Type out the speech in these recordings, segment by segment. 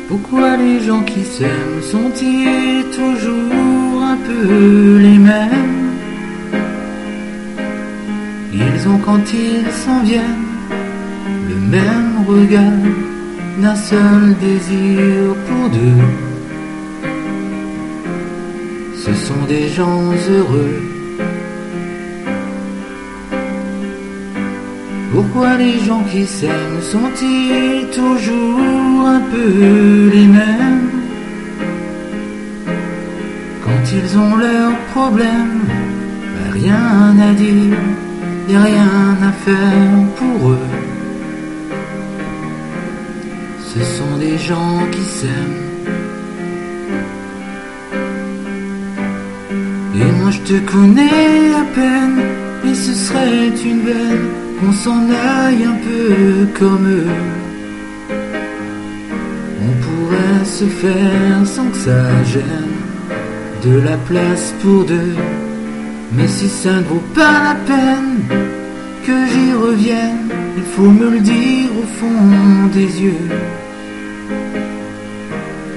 Pourquoi les gens qui s'aiment sont-ils toujours un peu les mêmes? Ils ont quand ils s'en viennent le même regard, d'un seul désir pour deux. Ce sont des gens heureux. Pourquoi les gens qui s'aiment sont-ils toujours un peu les mêmes? Quand ils ont leurs problèmes, rien à dire, y a rien à faire pour eux. Ce sont des gens qui s'aiment. Et moi je te connais à peine, et ce serait une veine qu'on s'en aille un peu comme eux. On pourrait se faire sans que ça gêne, de la place pour deux. Mais si ça ne vaut pas la peine que j'y revienne, il faut me le dire au fond des yeux.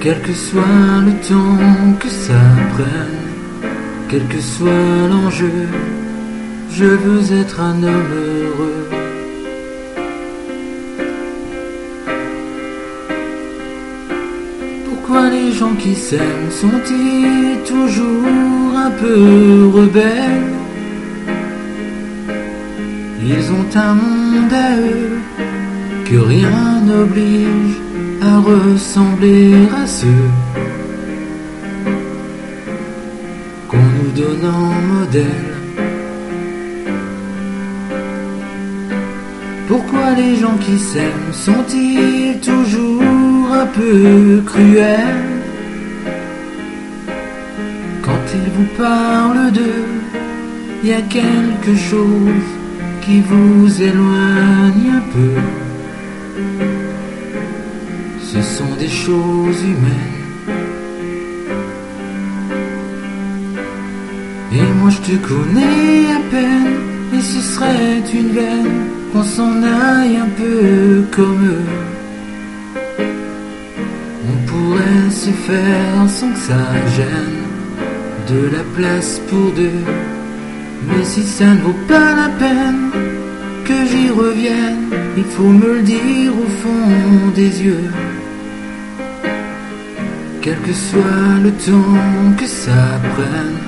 Quel que soit le temps que ça prenne, quel que soit l'enjeu, je veux être un homme heureux. Pourquoi les gens qui s'aiment sont-ils toujours un peu rebelles? Ils ont un monde à eux que rien n'oblige à ressembler à ceux qu'on nous donne en modèle. Pourquoi les gens qui s'aiment sont-ils toujours un peu cruels? Quand ils vous parlent d'eux, y a quelque chose qui vous éloigne un peu. Ce sont des choses humaines. Et moi je te connais à peine, et ce serait une veine qu'on s'en aille un peu comme eux. On pourrait se faire sans que ça gêne, de la place pour deux. Mais si ça ne vaut pas la peine que j'y revienne, il faut me le dire au fond des yeux. Quel que soit le temps que ça prenne,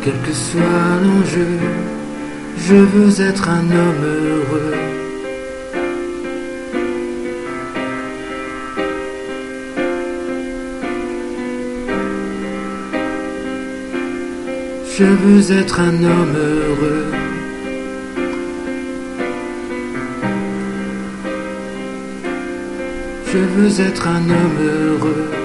quel que soit l'enjeu, je veux être un homme heureux. Je veux être un homme heureux. Je veux être un homme heureux.